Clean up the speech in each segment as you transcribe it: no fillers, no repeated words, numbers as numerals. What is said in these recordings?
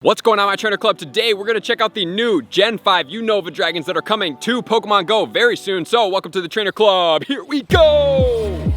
What's going on, my trainer club? Today we're going to check out the new Gen 5 Unova dragons that are coming to Pokemon Go very soon. So welcome to the trainer club. Here we go!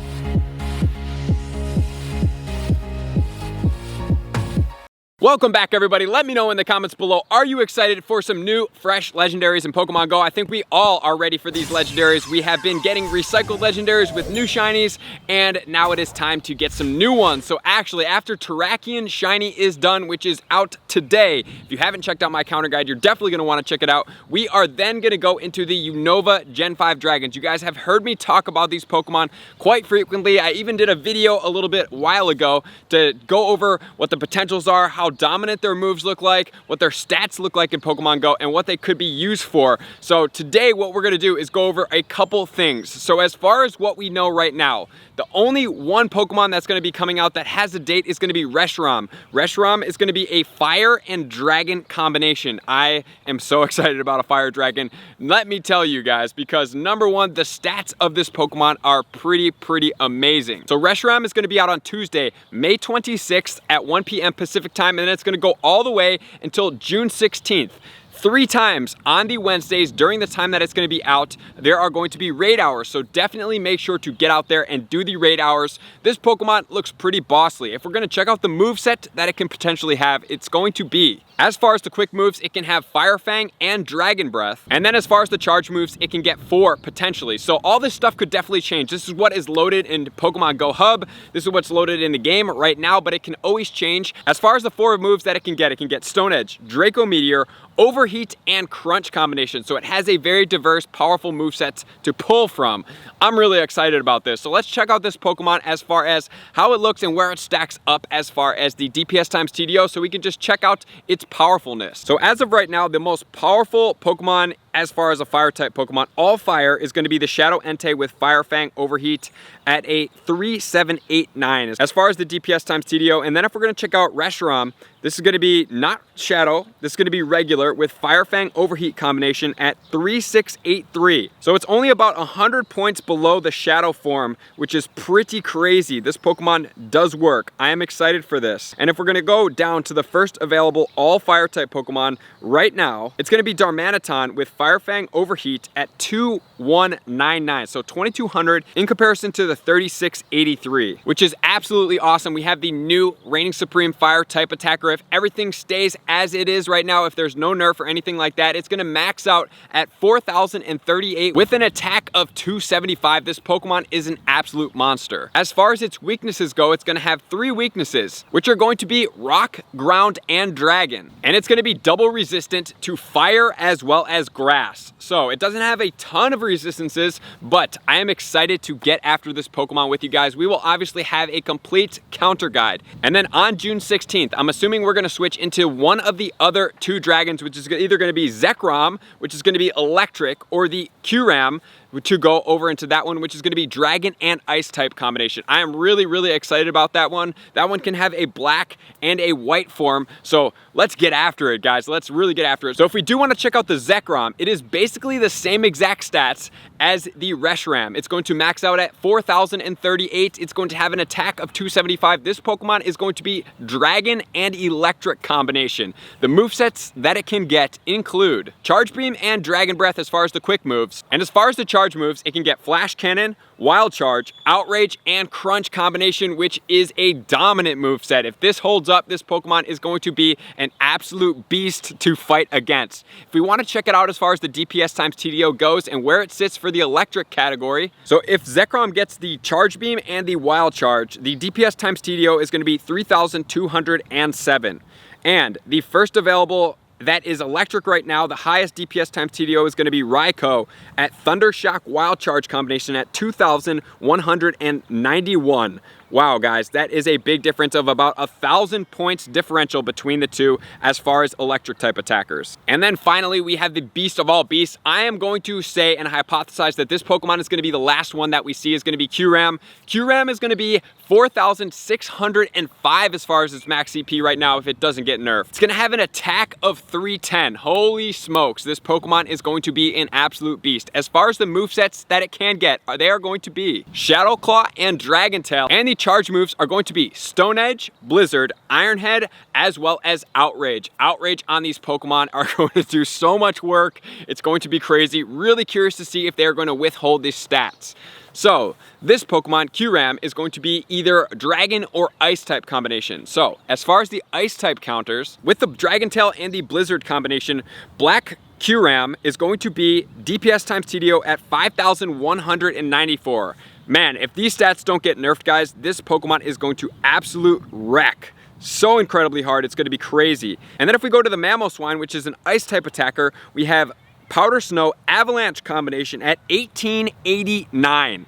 Welcome back, everybody. Let me know in the comments below, are you excited for some new, fresh legendaries in Pokemon Go? I think we all are ready for these legendaries. We have been getting recycled legendaries with new shinies, and now it is time to get some new ones. So actually, after Terrakion shiny is done, which is out today, if you haven't checked out my counter guide, you're definitely going to want to check it out. We are then going to go into the Unova Gen 5 dragons. You guys have heard me talk about these Pokemon quite frequently. I even did a video a little bit while ago to go over what the potentials are, how dominant their moves look like, what their stats look like in Pokemon Go, and what they could be used for. So today what we're going to do is go over a couple things. So as far as what we know right now, the only one Pokemon that's going to be coming out that has a date is going to be Reshiram. Reshiram is going to be a fire and dragon combination. I am so excited about a fire dragon. Let me tell you guys, because number one, the stats of this Pokemon are pretty amazing. So Reshiram is going to be out on Tuesday, May 26th at 1 p.m. Pacific time, and then it's going to go all the way until June 16th. 3 times on the Wednesdays during the time that it's going to be out, there are going to be raid hours, so definitely make sure to get out there and do the raid hours. This Pokemon looks pretty bossy. If we're going to check out the moveset that it can potentially have, it's going to be, as far as the quick moves, it can have Fire Fang and Dragon Breath. And then as far as the charge moves, it can get 4 potentially. So all this stuff could definitely change. This is what is loaded in Pokemon Go Hub. This is what's loaded in the game right now, but it can always change. As far as the 4 moves that it can get Stone Edge, Draco Meteor, Overheat, and Crunch combination. So it has a very diverse, powerful moveset to pull from. I'm really excited about this. So let's check out this Pokemon as far as how it looks and where it stacks up as far as the DPS times TDO, so we can just check out its powerfulness. So as of right now, the most powerful Pokemon as far as a fire type Pokemon, all fire, is going to be the Shadow Entei with Fire Fang Overheat at a 3789 as far as the DPS times TDO. And then if we're going to check out Reshiram, this is going to be not Shadow, this is going to be regular with Fire Fang Overheat combination at 3683. So it's only about 100 points below the Shadow form, which is pretty crazy. This Pokemon does work. I am excited for this. And if we're going to go down to the first available all fire type Pokemon right now, it's going to be Darmanitan with Fire Fang Overheat at 2199. So 2200 in comparison to the 3683, which is absolutely awesome. We have the new Reigning Supreme Fire type attacker. If everything stays as it is right now, if there's no nerf or anything like that, it's going to max out at 4038 with an attack of 275. This Pokemon is an absolute monster. As far as its weaknesses go, it's going to have 3 weaknesses, which are going to be Rock, Ground, and Dragon. And it's going to be double resistant to fire as well as grass. So it doesn't have a ton of resistances, but I am excited to get after this Pokemon with you guys. We will obviously have a complete counter guide. And then on June 16th, I'm assuming we're going to switch into one of the other 2 dragons, which is either going to be Zekrom, which is going to be electric, or the Kyurem, to go over into that one, which is going to be dragon and ice type combination. I am really excited about that one. That one can have a black and a white form, so let's get after it, guys. Let's really get after it. So if we do want to check out the Zekrom, it is basically the same exact stats as the Reshiram. It's going to max out at 4038. It's going to have an attack of 275. This Pokemon is going to be dragon and electric combination. The movesets that it can get include Charge Beam and Dragon Breath as far as the quick moves. And as far as the charge moves, it can get Flash Cannon, Wild Charge, Outrage, and Crunch combination, which is a dominant moveset. If this holds up, this Pokemon is going to be an absolute beast to fight against. If we want to check it out as far as the DPS times TDO goes and where it sits for the electric category, so if Zekrom gets the Charge Beam and the Wild Charge, the DPS times TDO is going to be 3207. And the first available that is electric right now, the highest DPS times TDO is going to be Raikou at Thunder Shock Wild Charge combination at 2191. Wow, guys, that is a big difference of about 1,000 points differential between the two as far as electric type attackers. And then finally, we have the beast of all beasts. I am going to say and hypothesize that this Pokemon is going to be the last one that we see is going to be Kyurem. Kyurem is going to be 4,605 as far as its max CP right now if it doesn't get nerfed. It's going to have an attack of 310. Holy smokes, this Pokemon is going to be an absolute beast. As far as the movesets that it can get, they are going to be Shadow Claw and Dragon Tail, and the charge moves are going to be Stone Edge, Blizzard, Iron Head, as well as Outrage. Outrage on these Pokemon are going to do so much work. It's going to be crazy. Really curious to see if they're going to withhold these stats. So this Pokemon, Kyurem, is going to be either Dragon or Ice type combination. So as far as the Ice type counters, with the Dragon Tail and the Blizzard combination, Black Kyurem is going to be DPS times TDO at 5,194. Man, if these stats don't get nerfed, guys, this Pokemon is going to absolute wreck. So incredibly hard, it's going to be crazy. And then if we go to the Mamoswine, which is an Ice type attacker, we have Powder Snow Avalanche combination at 1889.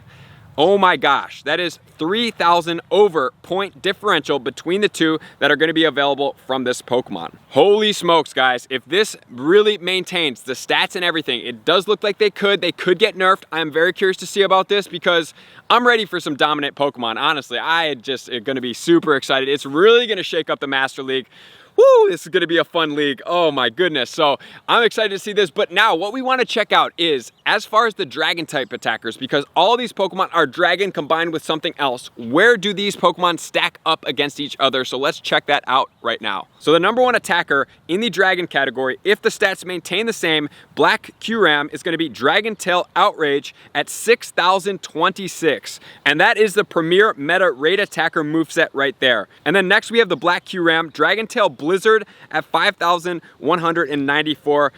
Oh my gosh, that is 3,000 over point differential between the two that are going to be available from this Pokemon. Holy smokes, guys. If this really maintains the stats and everything, it does look like they could get nerfed. I'm very curious to see about this because I'm ready for some dominant Pokemon. Honestly, I just am going to be super excited. It's really going to shake up the Master League. Woo, this is going to be a fun league. Oh my goodness. So I'm excited to see this. But now what we want to check out is as far as the Dragon type attackers, because all these Pokemon are Dragon combined with something else, where do these Pokemon stack up against each other? So let's check that out right now. So the number one attacker in the Dragon category, if the stats maintain the same, Black Kyurem is going to be Dragon Tail Outrage at 6,026. And that is the premier meta raid attacker moveset right there. And then next we have the Black Kyurem Dragon Tail Blizzard at 5,194.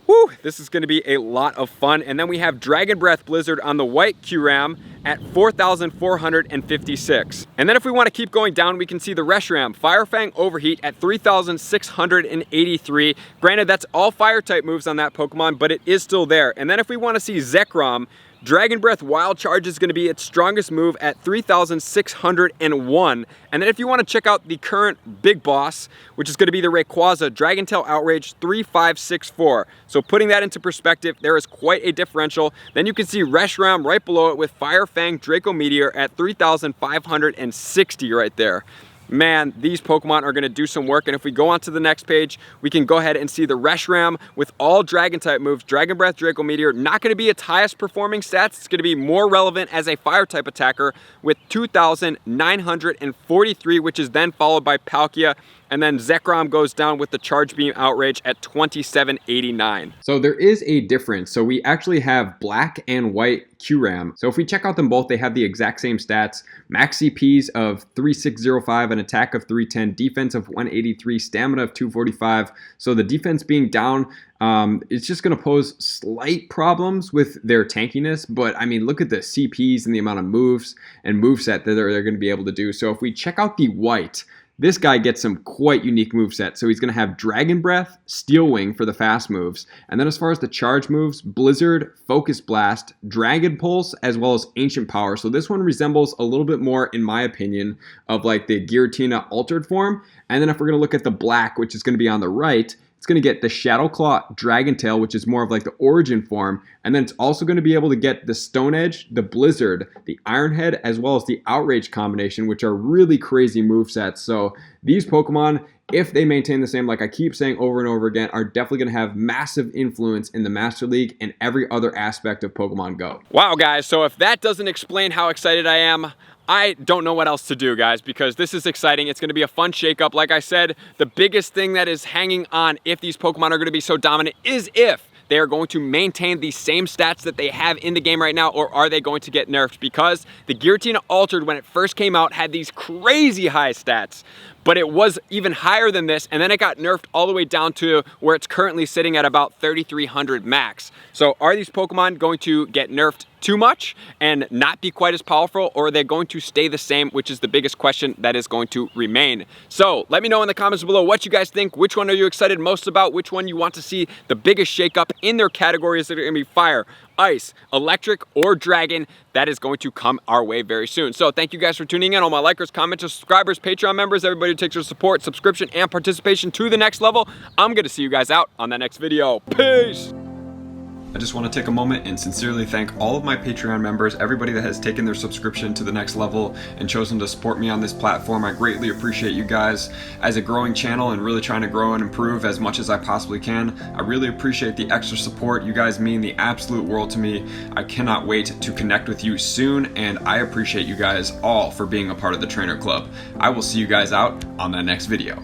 Woo, this is going to be a lot of fun. And then we have Dragon Breath Blizzard on the White Kyurem at 4,456. And then if we want to keep going down, we can see the Reshiram Fire Fang Overheat at 3,683. Granted, that's all fire type moves on that Pokemon, but it is still there. And then if we want to see Zekrom, Dragon Breath Wild Charge is going to be its strongest move at 3,601. And then if you want to check out the current big boss, which is going to be the Rayquaza Dragon Tail Outrage 3564. So putting that into perspective, there is quite a differential. Then you can see Reshiram right below it with Fire Fang Draco Meteor at 3,560 right there. Man, these Pokemon are going to do some work. And if we go on to the next page, we can go ahead and see the Reshiram with all Dragon type moves. Dragon Breath, Draco Meteor, not going to be its highest performing stats. It's going to be more relevant as a fire type attacker with 2,943, which is then followed by Palkia. And then Zekrom goes down with the Charge Beam Outrage at 2,789. So there is a difference. So we actually have Black and White Kyurem. So if we check out them both, they have the exact same stats. Max CPs of 3,605, an attack of 310, defense of 183, stamina of 245. So the defense being down, it's just going to pose slight problems with their tankiness. But I mean, look at the CPs and the amount of moves and moveset that they're going to be able to do. So if we check out the White, this guy gets some quite unique moveset. So he's going to have Dragon Breath, Steel Wing for the fast moves. And then as far as the charge moves, Blizzard, Focus Blast, Dragon Pulse, as well as Ancient Power. So this one resembles a little bit more, in my opinion, of like the Giratina altered form. And then if we're going to look at the Black, which is going to be on the right, it's going to get the Shadow Claw Dragon Tail, which is more of like the origin form. And then it's also going to be able to get the Stone Edge, the Blizzard, the Iron Head, as well as the Outrage combination, which are really crazy movesets. So these Pokemon, if they maintain the same, like I keep saying over and over again, are definitely going to have massive influence in the Master League and every other aspect of Pokemon Go. Wow, guys. So if that doesn't explain how excited I am, I don't know what else to do, guys, because this is exciting. It's going to be a fun shakeup. Like I said, the biggest thing that is hanging on if these Pokemon are going to be so dominant is if they are going to maintain the same stats that they have in the game right now, or are they going to get nerfed? Because the Giratina Altered, when it first came out, had these crazy high stats, but it was even higher than this, and then it got nerfed all the way down to where it's currently sitting at about 3,300 max. So are these Pokemon going to get nerfed too much and not be quite as powerful, or are they going to stay the same, which is the biggest question that is going to remain? So let me know in the comments below what you guys think. Which one are you excited most about? Which one you want to see the biggest shakeup in their categories that are going to be fire, ice, electric, or dragon? That is going to come our way very soon. So thank you guys for tuning in. All my likers, commenters, subscribers, Patreon members, everybody who takes your support, subscription, and participation to the next level. I'm going to see you guys out on the next video. Peace! I just want to take a moment and sincerely thank all of my Patreon members, everybody that has taken their subscription to the next level and chosen to support me on this platform. I greatly appreciate you guys. As a growing channel and really trying to grow and improve as much as I possibly can, I really appreciate the extra support. You guys mean the absolute world to me. I cannot wait to connect with you soon, and I appreciate you guys all for being a part of the Trainer Club. I will see you guys out on that next video.